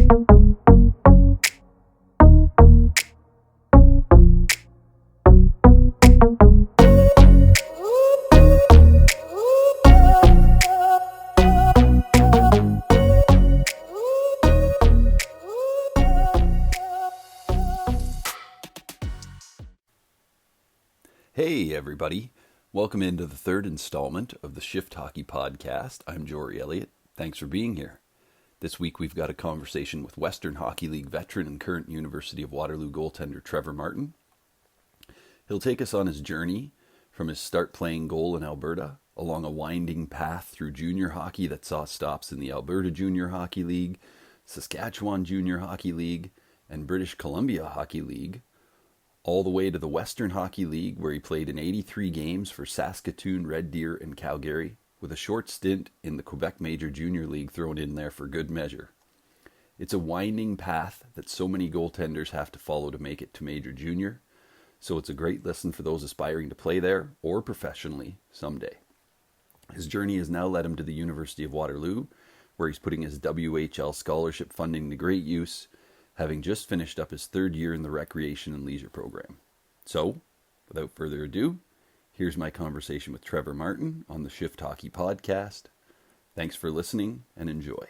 Hey everybody, welcome into the third installment of the Shift Hockey Podcast. I'm Jory Elliott. Thanks for being here. This week we've got a conversation with Western Hockey League veteran and current University of Waterloo goaltender Trevor Martin. He'll take us on his journey from his start playing goal in Alberta, along a winding path through junior hockey that saw stops in the Alberta Junior Hockey League, Saskatchewan Junior Hockey League, and British Columbia Hockey League, all the way to the Western Hockey League, where he played in 83 games for Saskatoon, Red Deer, and Calgary, with a short stint in the Quebec Major Junior League thrown in there for good measure. It's a winding path that so many goaltenders have to follow to make it to Major Junior, so it's a great listen for those aspiring to play there or professionally someday. His journey has now led him to the University of Waterloo, where he's putting his WHL scholarship funding to great use, having just finished up his third year in the Recreation and Leisure program. So, without further ado, here's my conversation with Trevor Martin on the Shift Hockey Podcast. Thanks for listening and enjoy.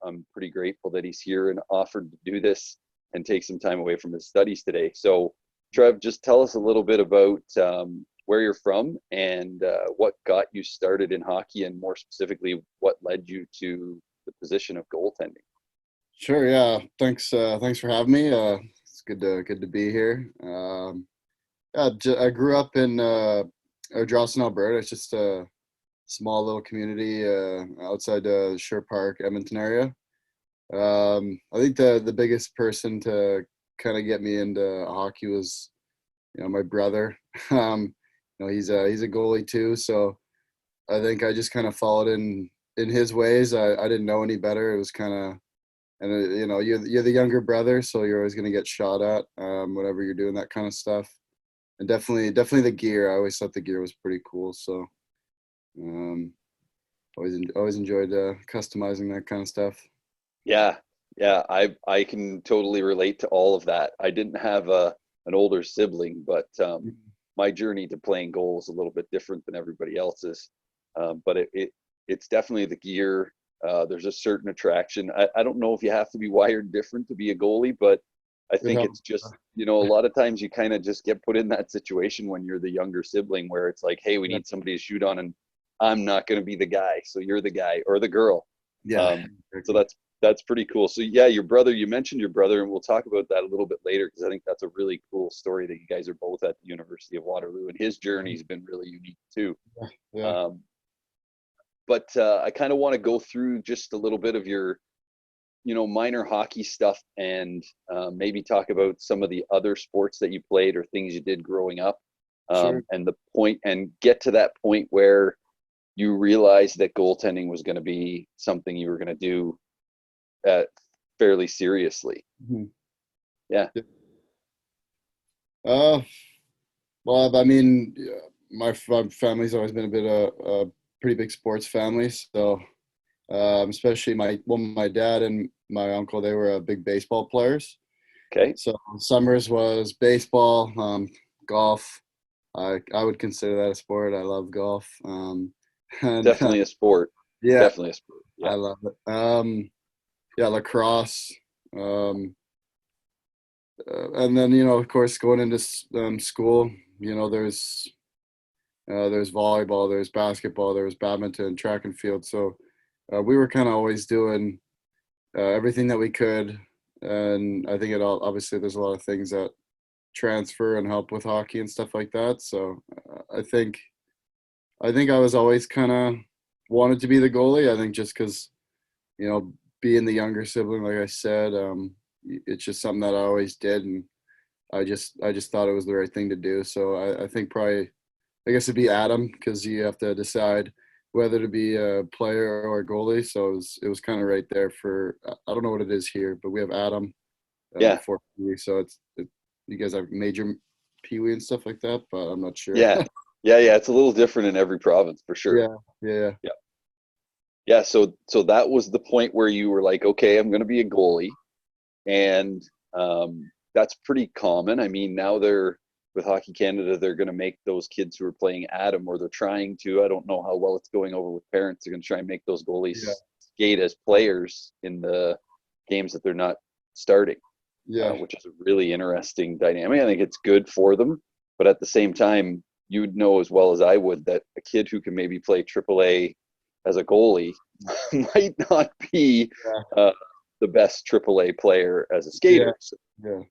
I'm pretty grateful that he's here and offered to do this and take some time away from his studies today. So, Trev, just tell us a little bit about where you're from and what got you started in hockey, and more specifically, what led you to the position of goaltending. Sure. Yeah. Thanks for having me. It's good to be here. I grew up in Ardrossan, Alberta. It's just a small little community outside the Sher Park, Edmonton area. I think the biggest person to kind of get me into hockey was, my brother. He's a goalie too, so I think I just kind of followed in his ways. I didn't know any better. It was kind of, and you're the younger brother, so you're always going to get shot at whenever you're doing that kind of stuff. And definitely the gear. I always thought the gear was pretty cool. So always enjoyed customizing that kind of stuff. Yeah, I can totally relate to all of that. I didn't have an older sibling, but my journey to playing goal is a little bit different than everybody else's. But it's definitely the gear. There's a certain attraction. I don't know if you have to be wired different to be a goalie, but I think it's just, a lot of times you kind of just get put in that situation when you're the younger sibling where it's like, hey, we need somebody to shoot on, and I'm not going to be the guy, so you're the guy or the girl. Yeah. So that's pretty cool. So yeah, you mentioned your brother, and we'll talk about that a little bit later, because I think that's a really cool story that you guys are both at the University of Waterloo, and his journey's been really unique too. Yeah. But I kind of want to go through just a little bit of your, minor hockey stuff, and maybe talk about some of the other sports that you played or things you did growing up, Sure. and get to that point where you realized that goaltending was going to be something you were going to do fairly seriously. Mm-hmm. Yeah. Well, I mean, my family's always been a bit of a pretty big sports family. So, especially my dad and my uncle, they were big baseball players. Okay. So summers was baseball, golf. I would consider that a sport. I love golf. And, definitely a sport. Yeah, definitely a sport. Yeah. I love it. Lacrosse. And then, of course, going into school, there's volleyball, there's basketball, there's badminton, track and field. So we were kind of always doing everything that we could. And I think obviously there's a lot of things that transfer and help with hockey and stuff like that. So I think I was always kind of wanted to be the goalie. I think just because, being the younger sibling, like I said, it's just something that I always did, and I just thought it was the right thing to do. So I think probably, I guess it'd be Adam, because you have to decide whether to be a player or a goalie. So it was kind of right there for, I don't know what it is here, but we have Adam Yeah. for Pee-wee. So you guys have major Pee-wee and stuff like that, but I'm not sure. Yeah. Yeah. It's a little different in every province for sure. Yeah. Yeah. So that was the point where you were like, okay, I'm going to be a goalie. And that's pretty common. I mean, now with Hockey Canada, they're going to make those kids who are playing Adam, or they're trying to. I don't know how well it's going over with parents. They're going to try and make those goalies skate as players in the games that they're not starting, which is a really interesting dynamic. I think it's good for them, but at the same time, you'd know as well as I would that a kid who can maybe play AAA as a goalie might not be the best AAA player as a skater. So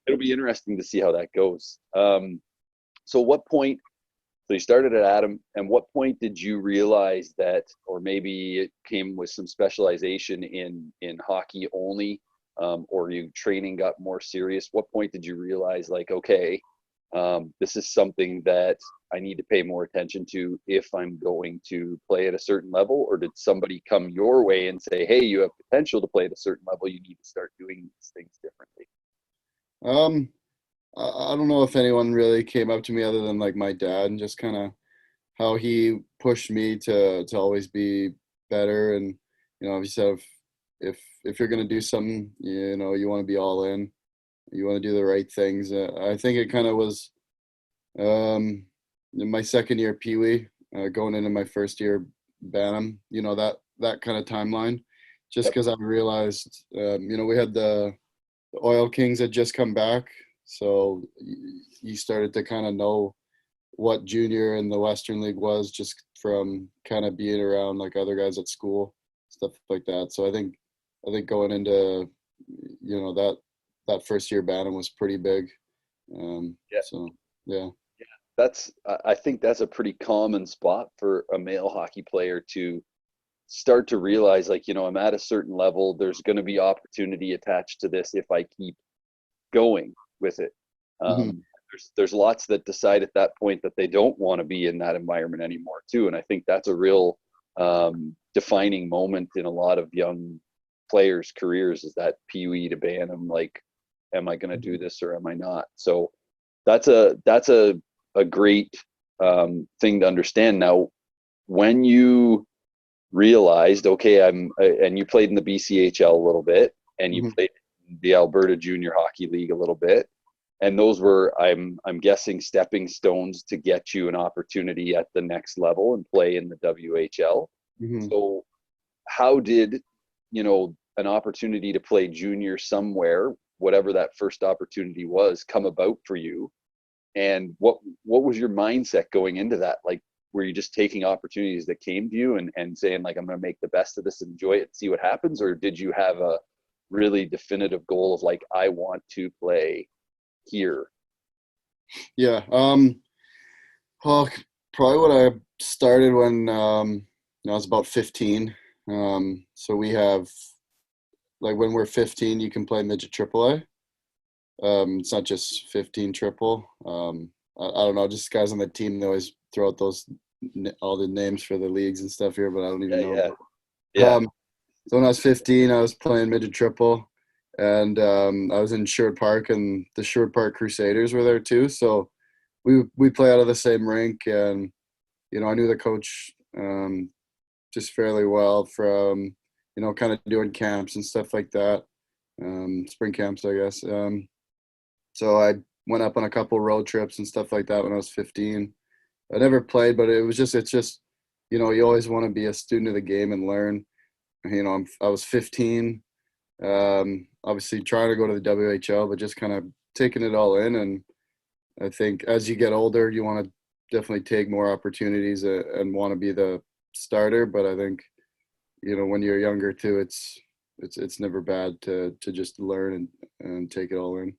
it'll be interesting to see how that goes. So you started at Adam, and what point did you realize that, or maybe it came with some specialization in hockey only, or your training got more serious? What point did you realize, like, okay, this is something that I need to pay more attention to if I'm going to play at a certain level? Or did somebody come your way and say, hey, you have potential to play at a certain level, you need to start doing these things differently? I don't know if anyone really came up to me other than like my dad, and just kind of how he pushed me to always be better. And obviously, if you're gonna do something, you want to be all in, you want to do the right things. I think it kind of was in my second year Pee-wee, going into my first year Bantam, that kind of timeline, just because I realized, we had the Oil Kings had just come back. So you started to kind of know what junior in the Western League was, just from kind of being around like other guys at school, stuff like that. So I think going into, that first year Bantam was pretty big. So yeah. I think that's a pretty common spot for a male hockey player to start to realize, like, I'm at a certain level, there's going to be opportunity attached to this if I keep going with it. There's lots that decide at that point that they don't want to be in that environment anymore too. And I think that's a real defining moment in a lot of young players' careers, is that Pee-wee to Bantam, like, am I going to do this or am I not? So that's a great thing to understand. Now, when you realized, okay, and you played in the BCHL a little bit, and you played in the Alberta Junior Hockey League a little bit, and those were, I'm guessing, stepping stones to get you an opportunity at the next level and play in the WHL. So how did, an opportunity to play junior somewhere, whatever that first opportunity was, come about for you? And what was your mindset going into that? Like, were you just taking opportunities that came to you and saying, like, I'm going to make the best of this, enjoy it, see what happens? Or did you have a really definitive goal of, like, I want to play here? Yeah. Well, probably what I started when I was about 15. So we have, like, when we're 15, you can play midget AAA. It's not just 15 triple. I don't know, just guys on the team, they always throw out all the names for the leagues and stuff here, but I don't even know. Yeah. So when I was 15, I was playing midget triple, and I was in Sherwood Park, and the Sherwood Park Crusaders were there too. So we play out of the same rink, and I knew the coach just fairly well from kind of doing camps and stuff like that, spring camps, I guess. So I went up on a couple road trips and stuff like that when I was 15. I never played, but it's just you always want to be a student of the game and learn. I was 15, obviously trying to go to the WHL, but just kind of taking it all in. And I think as you get older, you want to definitely take more opportunities and want to be the starter. But I think, when you're younger too, it's never bad to just learn and take it all in.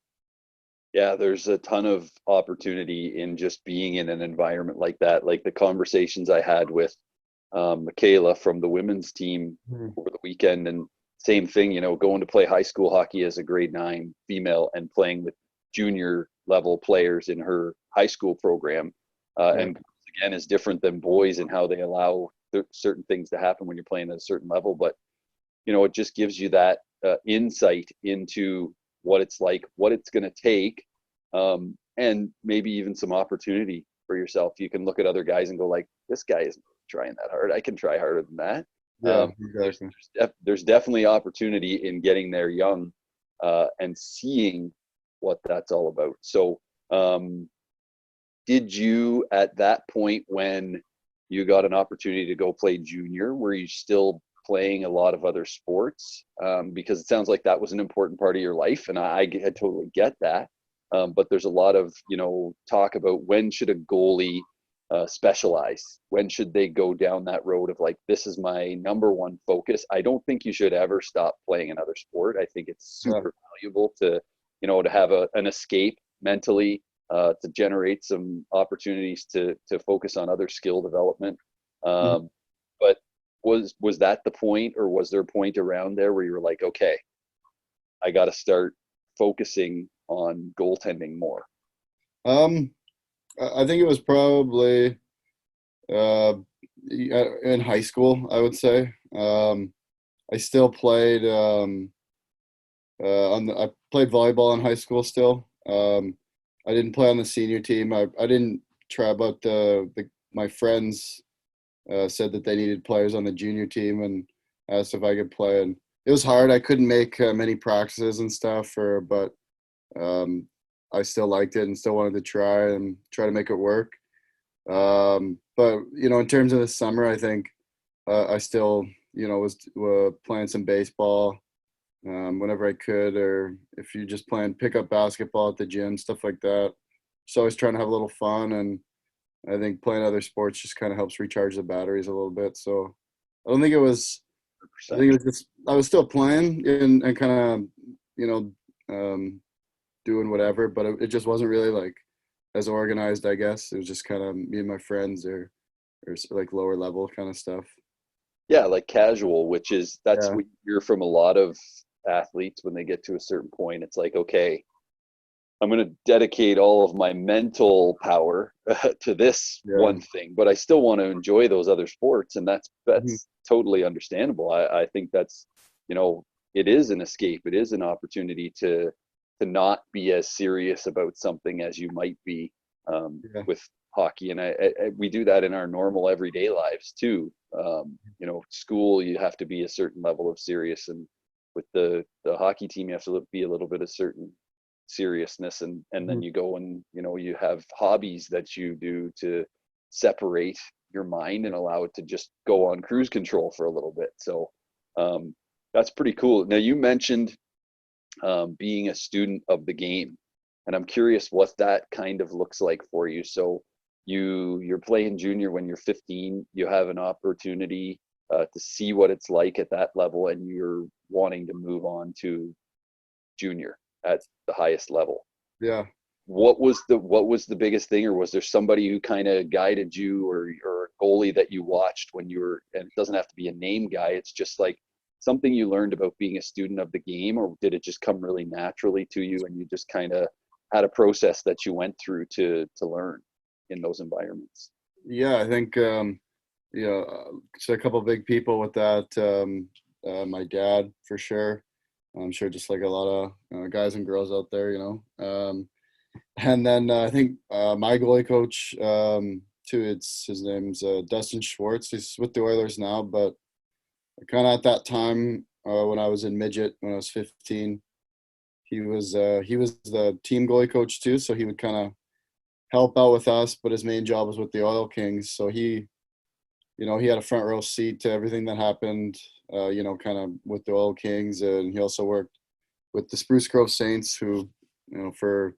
Yeah, there's a ton of opportunity in just being in an environment like that. Like the conversations I had with Michaela from the women's team over the weekend, and same thing, going to play high school hockey as a grade 9 female and playing with junior level players in her high school program. And again, is different than boys in how they allow certain things to happen when you're playing at a certain level, but it just gives you that insight into what it's like, what it's going to take, and maybe even some opportunity for yourself. You can look at other guys and go like, this guy isn't trying that hard. I can try harder than that. Yeah, exactly. There's definitely opportunity in getting there young and seeing what that's all about. So did you, at that point when you got an opportunity to go play junior, were you still playing a lot of other sports? Because it sounds like that was an important part of your life, and I totally get that. But there's a lot of, talk about when should a goalie specialize? When should they go down that road of like, this is my number one focus? I don't think you should ever stop playing another sport. I think it's super valuable to, to have an escape mentally, to generate some opportunities to focus on other skill development. But was that the point, or was there a point around there where you were like, okay, I got to start focusing on goaltending more? I think it was probably in high school, I would say. I still played I played volleyball in high school still. I didn't play on the senior team. I didn't try, but my friends said that they needed players on the junior team and asked if I could play. And it was hard. I couldn't make many practices and stuff, but I still liked it and still wanted to try to make it work. But in terms of the summer, I think I still was playing some baseball whenever I could, or if you're just playing pickup basketball at the gym, stuff like that. Just always trying to have a little fun, and I think playing other sports just kind of helps recharge the batteries a little bit. So I don't think it was. I think it was just I was still playing and kind of doing whatever, but it just wasn't really like as organized, I guess. It was just kind of me and my friends or like lower level kind of stuff. Yeah, like casual, that's what you hear from a lot of athletes when they get to a certain point. It's like, okay, I'm going to dedicate all of my mental power to this one thing, but I still want to enjoy those other sports, and that's totally understandable. I think that's, it is an escape. It is an opportunity to not be as serious about something as you might be with hockey. And we do that in our normal everyday lives too. School, you have to be a certain level of serious, and with the hockey team, you have to be a little bit of certain seriousness, and then you go and you have hobbies that you do to separate your mind and allow it to just go on cruise control for a little bit. So that's pretty cool. Now, you mentioned being a student of the game, and I'm curious what that kind of looks like for you. So you're playing junior when you're 15, you have an opportunity to see what it's like at that level, and you're wanting to move on to junior at the highest level. Yeah. What was the biggest thing, or was there somebody who kind of guided you, or a goalie that you watched when you were, and it doesn't have to be a name guy, it's just like something you learned about being a student of the game, or did it just come really naturally to you and you just kind of had a process that you went through to learn in those environments? Yeah, I think so a couple of big people with that. My dad, for sure. I'm sure just like a lot of guys and girls out there, and then I think my goalie coach too. His name's Dustin Schwartz. He's with the Oilers now, but kind of at that time when I was in midget, when I was 15, he was the team goalie coach too. So he would kind of help out with us, but his main job was with the Oil Kings. So he had a front row seat to everything that happened, kind of with the Oil Kings. And he also worked with the Spruce Grove Saints, who, for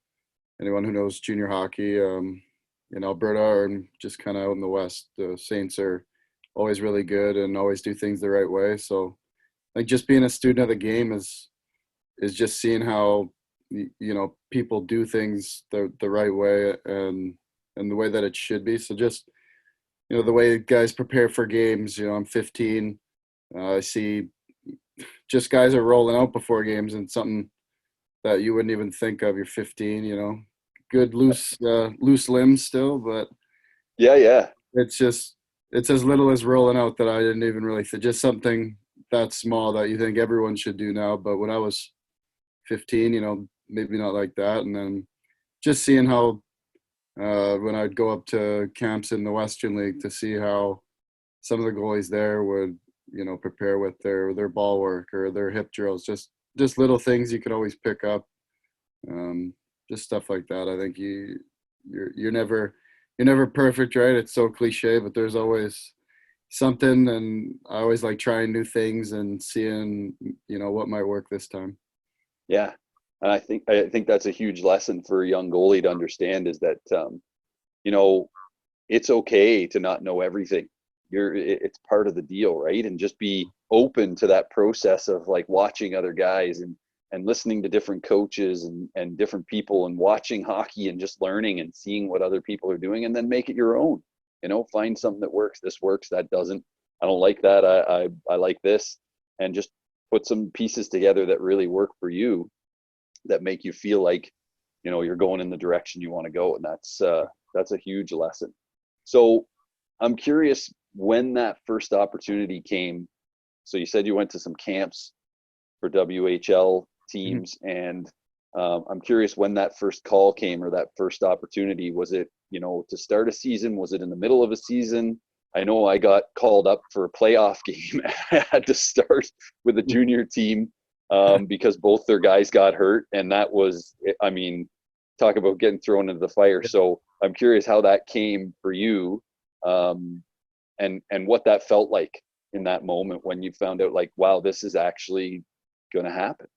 anyone who knows junior hockey in Alberta and just kind of out in the West, the Saints are always really good and always do things the right way. So like just being a student of the game is just seeing how, people do things the right way and the way that it should be. So just, the way guys prepare for games, I'm 15. I see just guys are rolling out before games, and something that you wouldn't even think of. You're 15, good loose limbs still, but yeah, it's just it's as little as rolling out that I didn't even really just something that small that you think everyone should do now. But when I was 15, maybe not like that. And then just seeing how when I'd go up to camps in the Western League to see how some of the goalies there would, prepare with their ball work or their hip drills, just little things you could always pick up. Just stuff like that. I think you're never perfect, right? It's so cliche, but there's always something, and I always like trying new things and seeing, what might work this time. Yeah. And I think that's a huge lesson for a young goalie to understand, is that, it's okay to not know everything. It's part of the deal, right? And just be open to that process of like watching other guys and listening to different coaches and different people and watching hockey and just learning and seeing what other people are doing, and then make it your own. Find something that works. This works, that doesn't. I don't like that. I like this, and just put some pieces together that really work for you, that make you feel like, you're going in the direction you want to go. And that's a huge lesson. So I'm curious, when that first opportunity came. So you said you went to some camps for WHL teams, and I'm curious when that first call came, or that first opportunity. Was it, to start a season? Was it in the middle of a season? I know I got called up for a playoff game. I had to start with a junior team because both their guys got hurt, and that was, talk about getting thrown into the fire. So I'm curious how that came for you, and what that felt like in that moment when you found out, like, wow, this is actually going to happen.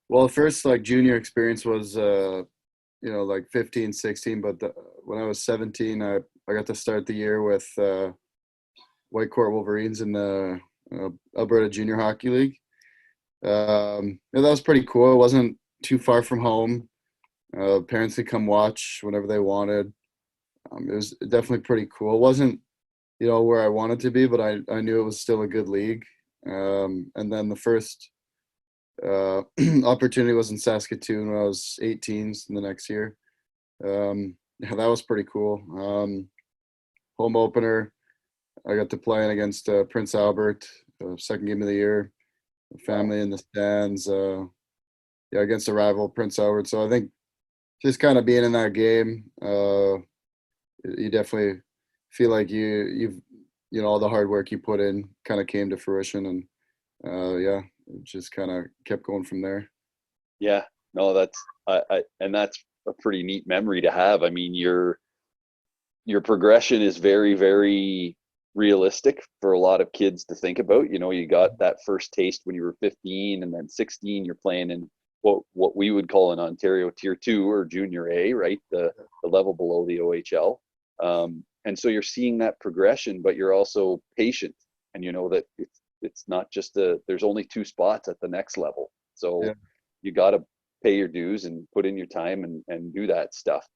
Well, first like junior experience was like 15, 16, but when I was 17, I got to start the year with Whitecourt Wolverines in the Alberta Junior Hockey League. That was pretty cool. It wasn't too far from home. Parents could come watch whenever they wanted. It was definitely pretty cool. It wasn't, where I wanted to be, but I knew it was still a good league. And then the first opportunity was in Saskatoon when I was 18, the next year. Yeah, that was pretty cool. Home opener, I got to play against Prince Albert, second game of the year. Family in the stands, against a rival, Prince Albert. So I think just kind of being in that game, you definitely feel like you've all the hard work you put in kind of came to fruition, and it just kind of kept going from there. Yeah, no, that's and that's a pretty neat memory to have. I mean, your progression is very, very realistic for a lot of kids to think about. You got that first taste when you were 15, and then 16 you're playing in what we would call in Ontario Tier 2 or Junior A, right? The level below the OHL. And so you're seeing that progression, but you're also patient, and that it's not just there's only 2 spots at the next level. So you got to pay your dues and put in your time and do that stuff.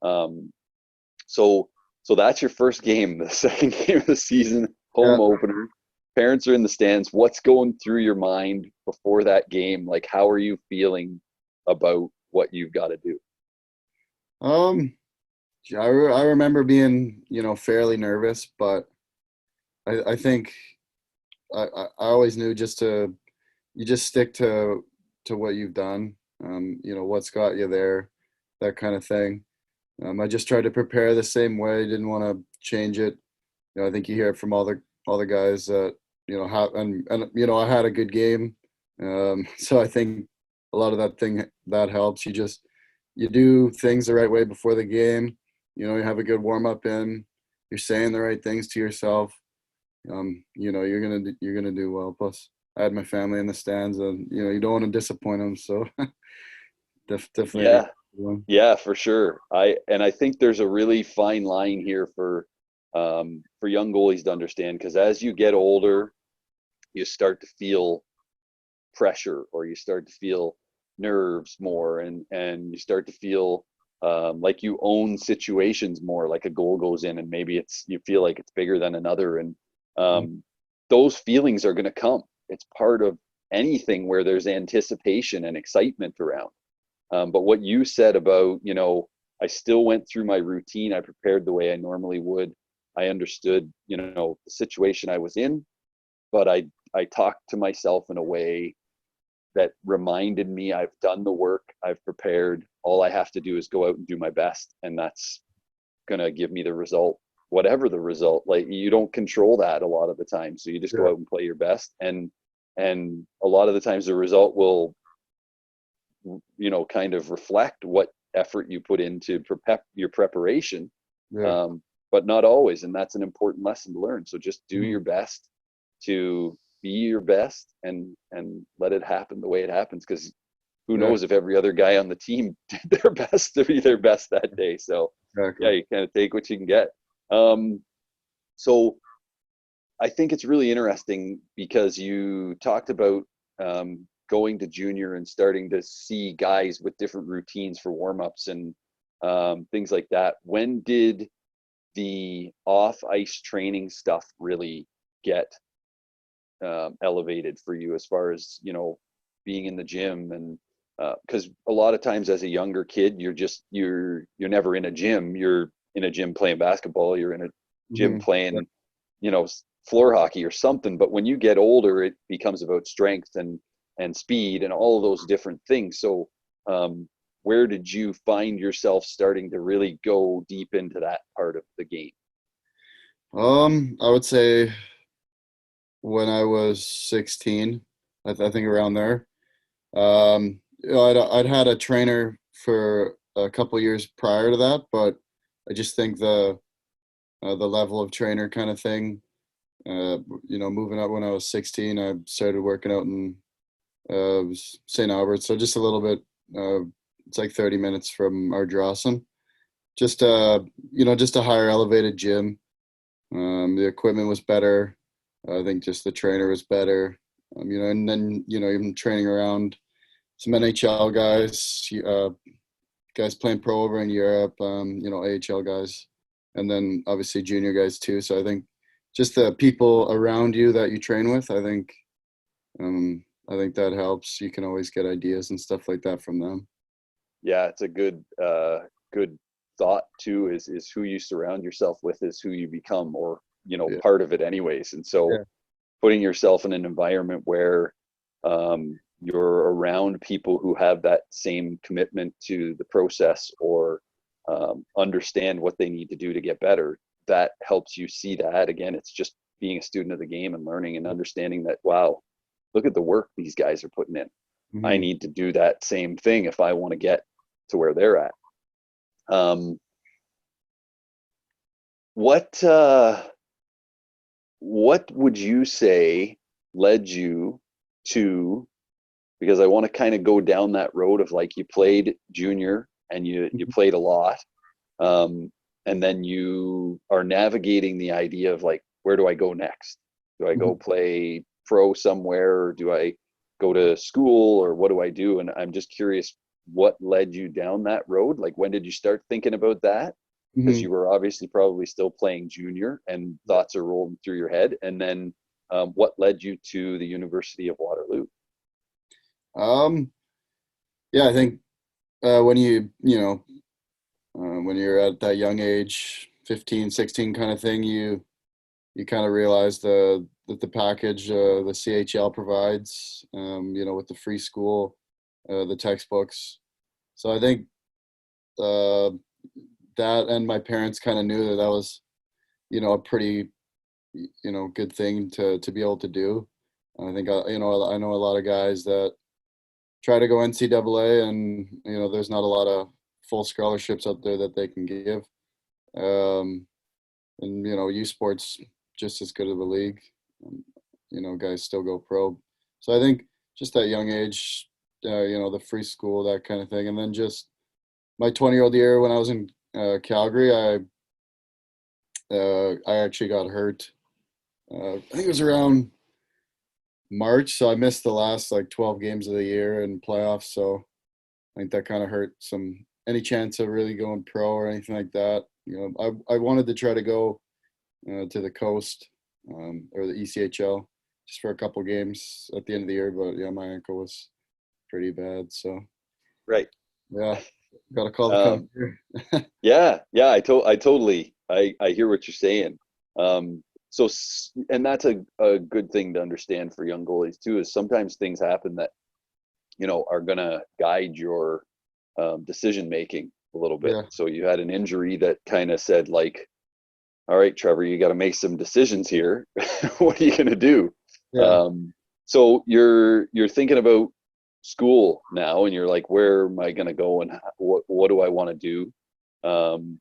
So that's your first game, the second game of the season, home opener. Parents are in the stands. What's going through your mind before that game? Like, how are you feeling about what you've got to do? I remember being, fairly nervous, but I think I always knew you just stick to what you've done, what's got you there, that kind of thing. I just tried to prepare the same way. Didn't want to change it. I think you hear it from all the guys that I had a good game. So I think a lot of that helps. You do things the right way before the game. You have a good warm up in. You're saying the right things to yourself. You're gonna do well. Plus, I had my family in the stands, and you don't want to disappoint them. So definitely. Yeah, for sure. I think there's a really fine line here for young goalies to understand, because as you get older, you start to feel pressure, or you start to feel nerves more, and you start to feel like you own situations more. Like a goal goes in, and maybe you feel like it's bigger than another, and those feelings are going to come. It's part of anything where there's anticipation and excitement around. But what you said about, I still went through my routine. I prepared the way I normally would. I understood, the situation I was in, but I talked to myself in a way that reminded me I've done the work, I've prepared. All I have to do is go out and do my best, and that's going to give me the result, whatever the result. Like, you don't control that a lot of the time, so you just go out and play your best, and a lot of the times the result will kind of reflect what effort you put into your preparation. But not always, and that's an important lesson to learn. So just do your best to be your best, and let it happen the way it happens, because who knows if every other guy on the team did their best to be their best that day. So you kind of take what you can get. So I think it's really interesting, because you talked about going to junior and starting to see guys with different routines for warm-ups and things like that. When did the off-ice training stuff really get elevated for you, as far as being in the gym? And because a lot of times as a younger kid, you're never in a gym. You're in a gym playing basketball, you're in a gym playing floor hockey or something. But when you get older, it becomes about strength and speed and all of those different things. So where did you find yourself starting to really go deep into that part of the game? I would say when I was 16, I think around there. I'd had a trainer for a couple years prior to that, but I just think the level of trainer kind of thing, moving up when I was 16, I started working out in St. Albert, so just a little bit. It's like 30 minutes from Ardrossan. Just just a higher elevated gym. The equipment was better. I think just the trainer was better. And then even training around some NHL guys, guys playing pro over in Europe, AHL guys, and then obviously junior guys too. So I think just the people around you that you train with, I think that helps. You can always get ideas and stuff like that from them. Yeah, it's a good thought too, is who you surround yourself with is who you become, or part of it anyways. And so putting yourself in an environment where you're around people who have that same commitment to the process, or understand what they need to do to get better, that helps you see that. Again, it's just being a student of the game and learning and understanding that, wow, look at the work these guys are putting in. I need to do that same thing if I want to get to where they're at. What would you say led you to, because I want to kind of go down that road of, like, you played junior and you played a lot, and then you are navigating the idea of, like, where do I go next? Do I go play pro somewhere, or do I go to school, or what do I do? And I'm just curious, what led you down that road? Like, when did you start thinking about that? Because you were obviously probably still playing junior and thoughts are rolling through your head. And then what led you to the University of Waterloo? I think when when you're at that young age, 15, 16 kind of thing, you kind of realize that the package the CHL provides, with the free school, the textbooks. So I think that, and my parents kind of knew that was, a pretty, good thing to be able to do. I think, I know a lot of guys that try to go NCAA, and, there's not a lot of full scholarships out there that they can give. And, USports just as good of a league. Guys still go pro. So I think just that young age, the free school, that kind of thing. And then just my 20-year-old year when I was in Calgary, I actually got hurt. I think it was around March, so I missed the last 12 games of the year and playoffs. So I think that kind of hurt any chance of really going pro or anything like that. I wanted to try to go to the coast, or the ECHL, just for a couple games at the end of the year. But yeah, my ankle was pretty bad. So right. Yeah. Gotta call the Um, come here. yeah, I hear what you're saying. And that's a good thing to understand for young goalies too, is sometimes things happen that, are going to guide your decision making a little bit. Yeah, So you had an injury that kind of said like, all right, Trevor, you got to make some decisions here. What are you going to do? yeah. Um, so you're thinking about school now, and you're like, where am I going to go, and what do I want to do? Um,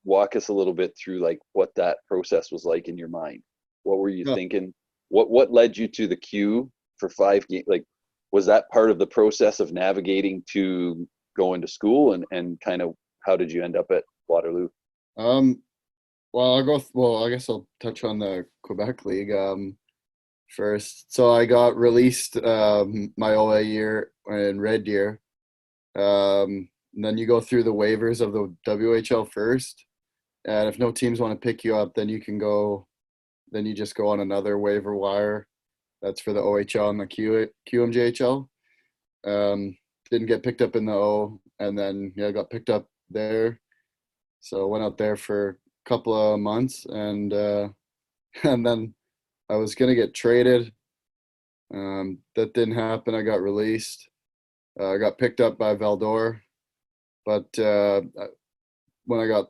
Walk us a little bit through like what that process was like in your mind. What were you Yeah. thinking? What led you to the queue for 5 games? Like, was that part of the process of navigating to going to school, and kind of how did you end up at Waterloo? Um, well, I guess I'll touch on the Quebec League first. So I got released my OA year in Red Deer. And then you go through the waivers of the WHL first. And if no teams want to pick you up, then then you just go on another waiver wire. That's for the OHL and the QMJHL. Didn't get picked up in the O, and then I got picked up there. So I went out there for a couple of months, and and then I was gonna get traded. That didn't happen. I got released. I got picked up by Valdor, but when I got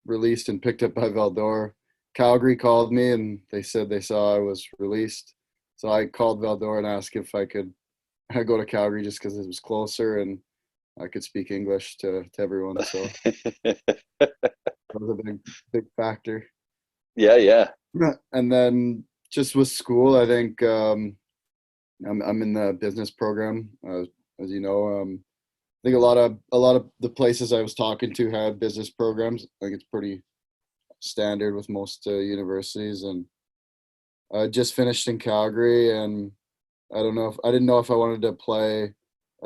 released and picked up by Valdor, Calgary called me and they said they saw I was released. So I called Valdor and asked if I could go to Calgary just because it was closer and I could speak English to everyone. So that was a big factor. Yeah, yeah. And then just with school, I think I'm in the business program, as you know. I think a lot of the places I was talking to had business programs. I think it's pretty standard with most universities. And I just finished in Calgary, and I didn't know if I wanted to play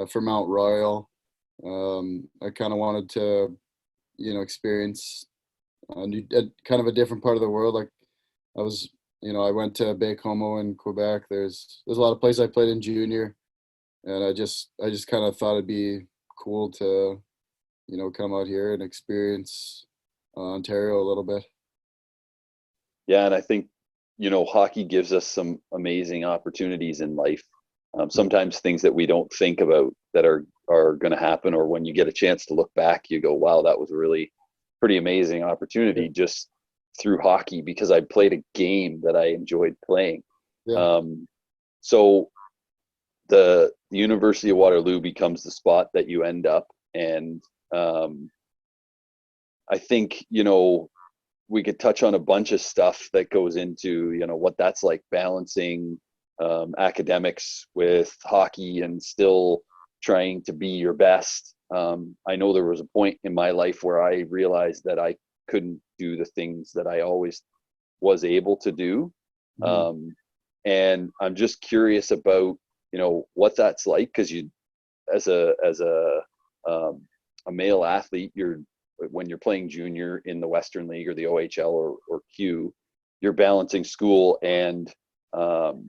for Mount Royal. I kind of wanted to, experience kind of a different part of the world. Like I was, I went to Baie-Comeau in Quebec. There's a lot of places I played in junior, and I just kind of thought it'd be cool to, come out here and experience Ontario a little bit. Yeah, and I think, hockey gives us some amazing opportunities in life. Sometimes things that we don't think about that are going to happen, or when you get a chance to look back, you go, "Wow, that was a really pretty amazing Yeah, opportunity just through hockey because I played a game that I enjoyed playing." yeah, Um, so the University of Waterloo becomes the spot that you end up, and um, I think we could touch on a bunch of stuff that goes into what that's like, balancing academics with hockey and still trying to be your best. I know there was a point in my life where I realized that I couldn't do the things that I always was able to do. mhm, um, and I'm just curious about what that's like, because you as a male athlete, when you're playing junior in the Western League or the OHL or Q, you're balancing school um,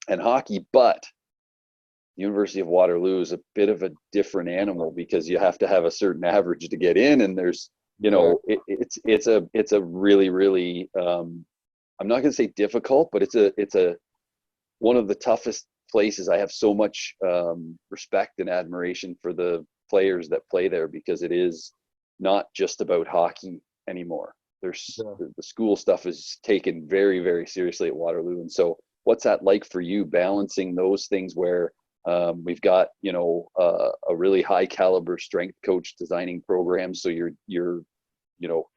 and hockey. But University of Waterloo is a bit of a different animal because you have to have a certain average to get in, and there's exactly. it's a really really I'm not going to say difficult, but it's a one of the toughest places. I have so much respect and admiration for the players that play there, because it is not just about hockey anymore. There's Yeah. the school stuff is taken very, very seriously at Waterloo. And so what's that like for you, balancing those things where we've got, a really high caliber strength coach designing programs. So you're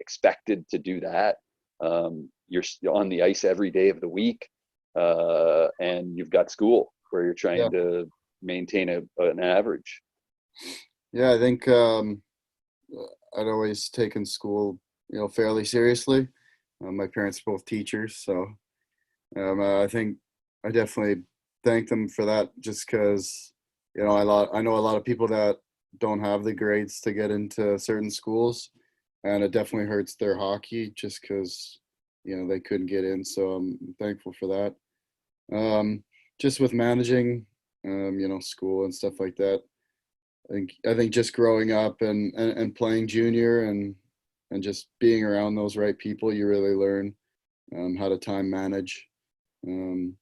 expected to do that. You're on the ice every day of the week, and you've got school where you're Yeah. trying to maintain an average. Yeah, I think I'd always taken school, fairly seriously. My parents are both teachers, so I think I definitely thank them for that. Just because, I know a lot of people that don't have the grades to get into certain schools, and it definitely hurts their hockey just because, they couldn't get in. So I'm thankful for that. Um, just with managing, school and stuff like that. I think just growing up and playing junior and just being around those right people, you really learn how to time manage. Um,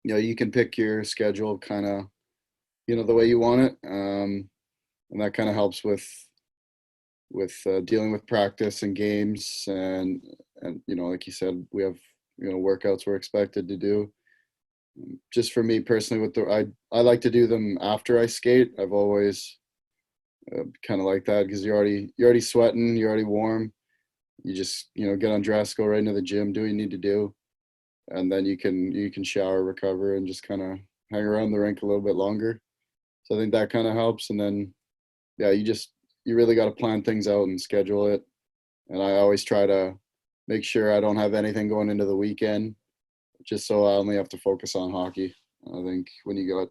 you can pick your schedule kind of, the way you want it, and that kind of helps with dealing with practice and games and like you said, we have workouts we're expected to do. Just for me personally, I like to do them after I skate. I've always kind of like that because you're already sweating, you're already warm. You just get undressed, go right into the gym, do what you need to do, and then you can shower, recover, and just kind of hang around the rink a little bit longer. So I think that kind of helps. And then yeah, you really got to plan things out and schedule it. And I always try to make sure I don't have anything going into the weekend, just so I only have to focus on hockey. I think when you got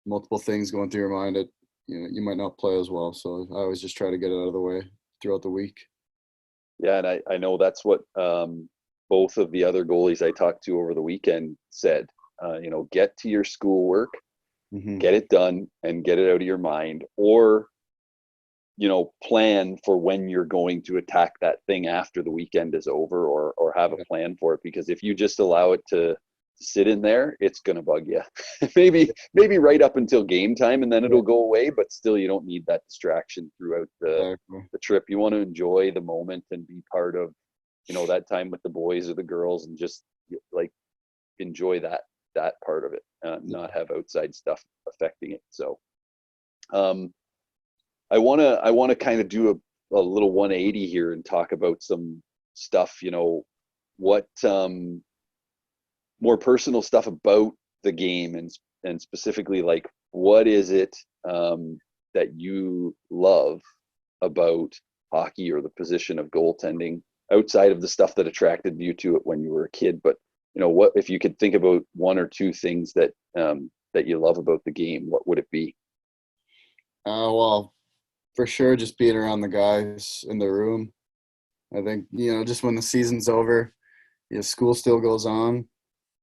multiple things going through your mind, you might not play as well. So I always just try to get it out of the way throughout the week. Yeah, and I know that's what both of the other goalies I talked to over the weekend said. Get to your schoolwork, Mm-hmm. get it done, and get it out of your mind, or plan for when you're going to attack that thing after the weekend is over, or have a plan for it. Because if you just allow it to sit in there, it's going to bug you. maybe right up until game time, and then it'll go away. But still, you don't need that distraction throughout the trip. You want to enjoy the moment and be part of, that time with the boys or the girls, and just like enjoy that part of it, not have outside stuff affecting it. So, I want to kind of do a little 180 here and talk about some stuff, what more personal stuff about the game, and specifically, like, what is it that you love about hockey or the position of goaltending outside of the stuff that attracted you to it when you were a kid? But what if you could think about one or two things that you love about the game, what would it be? Well, for sure, just being around the guys in the room. I think just when the season's over, school still goes on,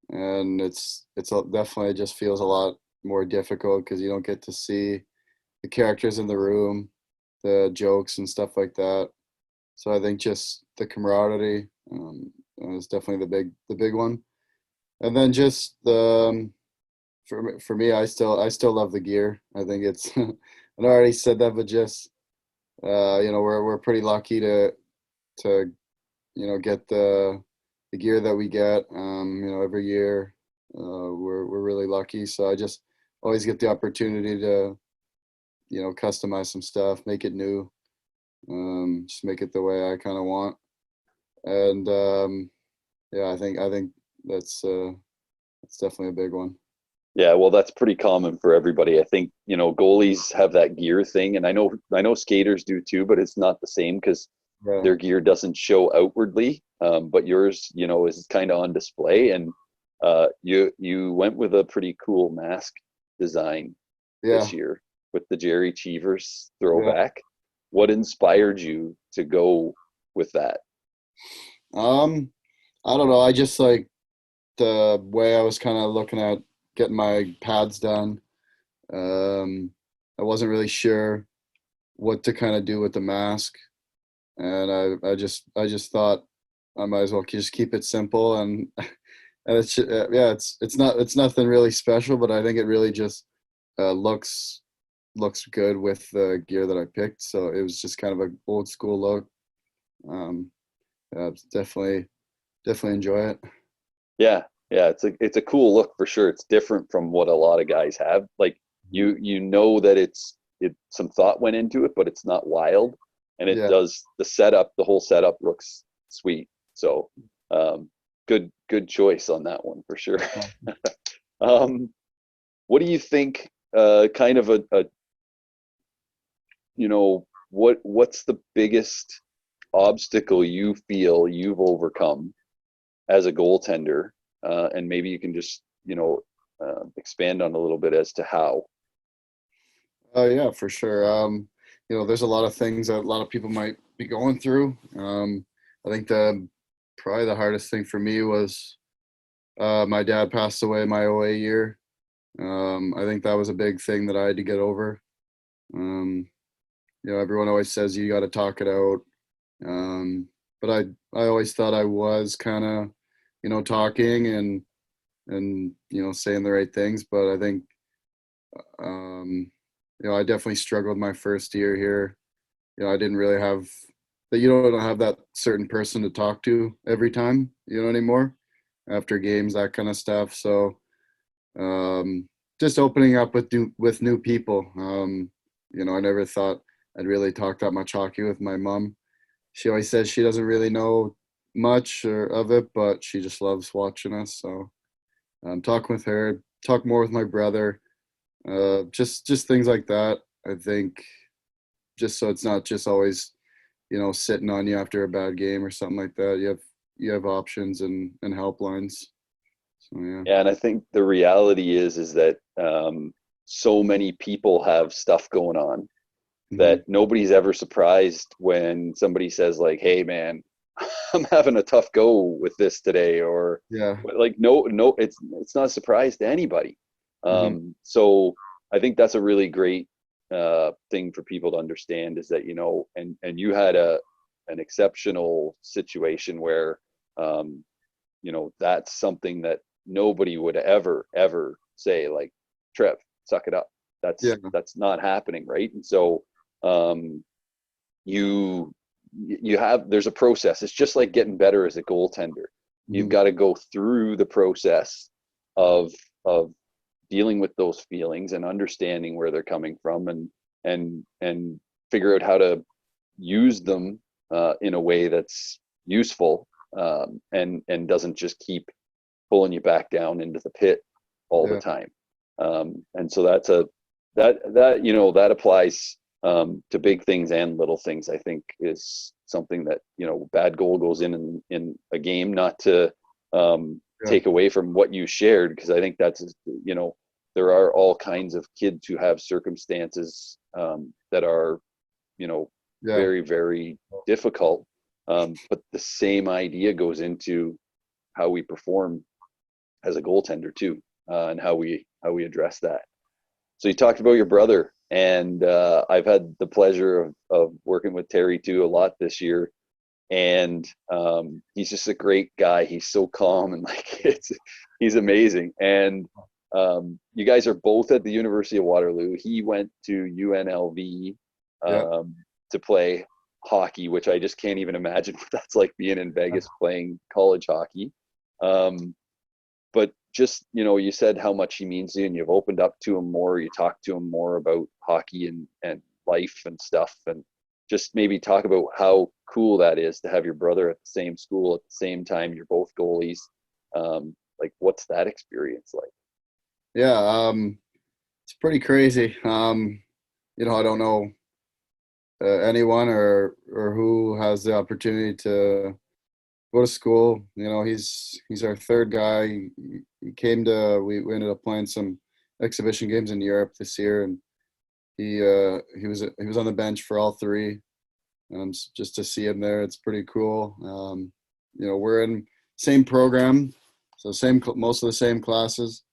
and definitely just feels a lot more difficult because you don't get to see the characters in the room, the jokes and stuff like that. So I think just the camaraderie is definitely the big one. And then just for me, I still love the gear. I think it's I already said that, but just we're pretty lucky to get the gear that we get. Every year we're really lucky. So I just always get the opportunity to customize some stuff, make it new, just make it the way I kind of want. And I think that's definitely a big one. Yeah, well, that's pretty common for everybody. I think, goalies have that gear thing, and I know skaters do too, but it's not the same because their gear doesn't show outwardly. But yours, is kind of on display, and you went with a pretty cool mask design this year with the Jerry Cheevers throwback. Yeah. What inspired you to go with that? I don't know. I just like the way I was kind of looking at getting my pads done. I wasn't really sure what to kind of do with the mask, and I just thought I might as well just keep it simple, and it's nothing really special, but I think it really just looks good with the gear that I picked. So it was just kind of an old school look. Definitely enjoy it. Yeah, it's a cool look for sure. It's different from what a lot of guys have. Like that it's some thought went into it, but it's not wild, and it does the whole setup looks sweet. So good choice on that one for sure. What do you think? Kind of what's the biggest obstacle you feel you've overcome as a goaltender, and maybe you can just expand on a little bit as to how. Yeah, for sure. There's a lot of things that a lot of people might be going through. I think probably the hardest thing for me was my dad passed away my OA year. I think that was a big thing that I had to get over. Everyone always says you got to talk it out. But I always thought I was kind of, talking and saying the right things. But I think, I definitely struggled my first year here. I didn't really have that. You don't have that certain person to talk to every time, anymore after games, that kind of stuff. So just opening up with new people. I never thought I'd really talk that much hockey with my mom. She always says she doesn't really know much of it, but she just loves watching us. So talking with her, talk more with my brother, just things like that. I think just so it's not just always, sitting on you after a bad game or something like that. You have options and helplines. So yeah. Yeah, and I think the reality is that so many people have stuff going on that nobody's ever surprised when somebody says like, "Hey, man, I'm having a tough go with this today," or Yeah. like, no, it's not a surprise to anybody. So I think that's a really great thing for people to understand is that, and you had an exceptional situation where, that's something that nobody would ever say like, Trev, suck it up. That's not happening, right? And so there's a process. It's just like getting better as a goaltender. You've got to go through the process of dealing with those feelings and understanding where they're coming from and figure out how to use them in a way that's useful and doesn't just keep pulling you back down into the pit all the time. And so that applies to big things and little things. I think is something that, bad goal goes in a game, not to take away from what you shared, because I think that's, there are all kinds of kids who have circumstances that are, very, very difficult. But the same idea goes into how we perform as a goaltender too, and how we address that. So you talked about your brother, and I've had the pleasure of working with Terry too a lot this year, and he's just a great guy. He's so calm and he's amazing. And you guys are both at the University of Waterloo. He went to UNLV to play hockey, which I just can't even imagine what that's like, being in Vegas playing college hockey. But just, you said how much he means to you, and you've opened up to him more. You talked to him more about hockey and life and stuff. And just maybe talk about how cool that is to have your brother at the same school at the same time. You're both goalies. What's that experience like? Yeah, it's pretty crazy. I don't know anyone or who has the opportunity to go to school. He's our third guy. He came we ended up playing some exhibition games in Europe this year, and he was on the bench for all three. Just to see him there, it's pretty cool. We're in same program, so most of the same classes,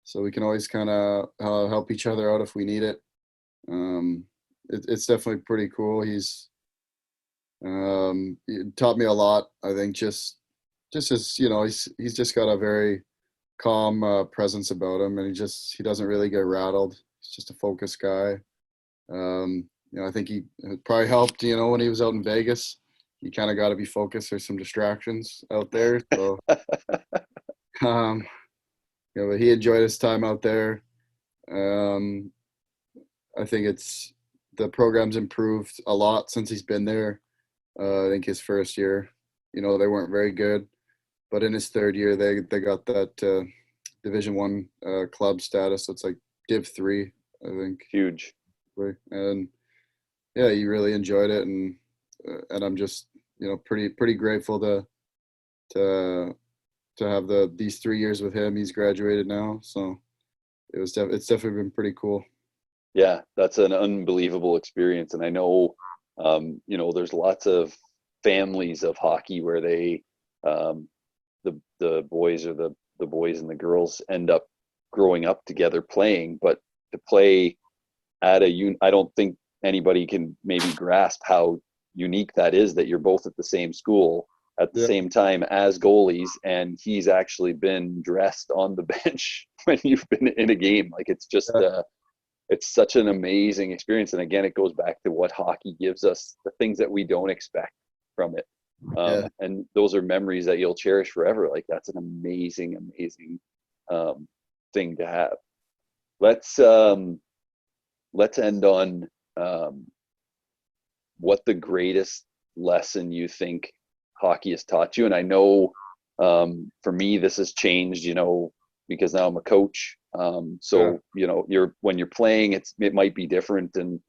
so we can always kind of help each other out if we need it. It's definitely pretty cool. He taught me a lot. I think just as he's just got a very calm presence about him, and he doesn't really get rattled. He's just a focused guy. I think it probably helped. When he was out in Vegas, you kind of got to be focused. There's some distractions out there, so but he enjoyed his time out there. I think the program's improved a lot since he's been there. I think his first year, they weren't very good, but in his third year, they got that Division I club status. So it's like Div 3, I think. Huge. And yeah, he really enjoyed it, and I'm just pretty grateful to have these 3 years with him. He's graduated now, so it's definitely been pretty cool. Yeah, that's an unbelievable experience. And I know, there's lots of families of hockey where they, the boys or the boys and the girls end up growing up together playing, but to play I don't think anybody can maybe grasp how unique that is, that you're both at the same school at the same time as goalies, and he's actually been dressed on the bench when you've been in a game. Like, it's just it's such an amazing experience. And again, it goes back to what hockey gives us, the things that we don't expect from it. And those are memories that you'll cherish forever. Like, that's an amazing thing to have. Let's end on what the greatest lesson you think hockey has taught you. And I know for me, this has changed, because now I'm a coach. So when you're playing, it might be different. And,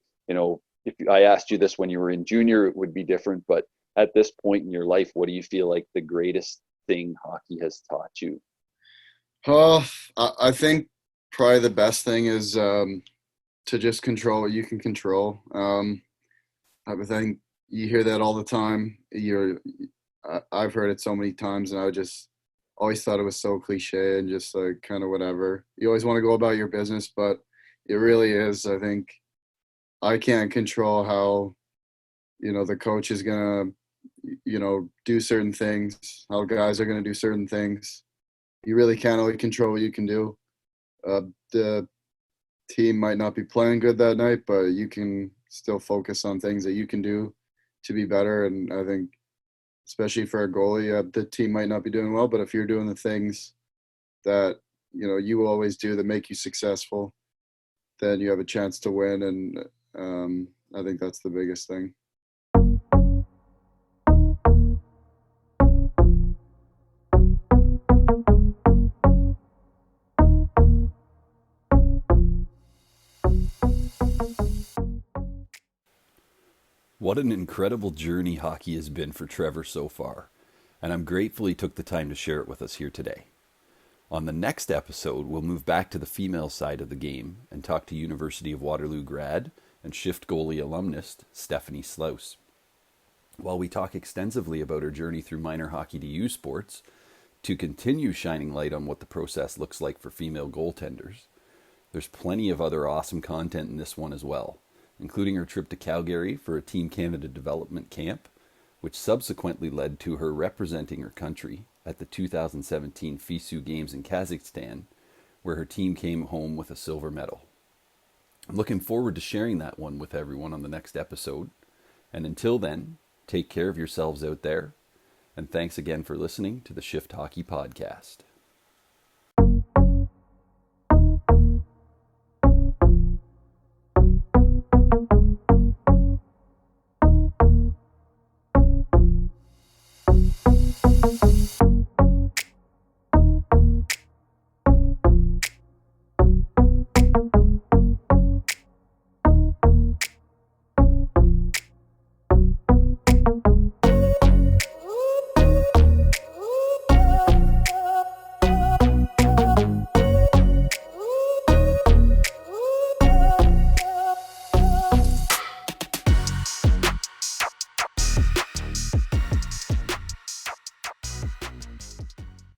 if I asked you this when you were in junior, it would be different. But at this point in your life, what do you feel like the greatest thing hockey has taught you? I think probably the best thing is to just control what you can control. I think you hear that all the time. I've heard it so many times, and I just always thought it was so cliche and just like kind of whatever. You always want to go about your business, but it really is. I think I can't control how, the coach is going to, do certain things, how guys are going to do certain things. You really can't only control what you can do. The team might not be playing good that night, but you can still focus on things that you can do to be better. And I think, especially for a goalie, the team might not be doing well, but if you're doing the things that, you will always do that make you successful, then you have a chance to win. And I think that's the biggest thing. What an incredible journey hockey has been for Trevor so far, and I'm grateful he took the time to share it with us here today. On the next episode, we'll move back to the female side of the game and talk to University of Waterloo grad and shift goalie alumnus Stephanie Slaus. While we talk extensively about her journey through minor hockey to USports, to continue shining light on what the process looks like for female goaltenders, there's plenty of other awesome content in this one as well, including her trip to Calgary for a Team Canada development camp, which subsequently led to her representing her country at the 2017 FISU Games in Kazakhstan, where her team came home with a silver medal. I'm looking forward to sharing that one with everyone on the next episode. And until then, take care of yourselves out there. And thanks again for listening to the Shift Hockey Podcast.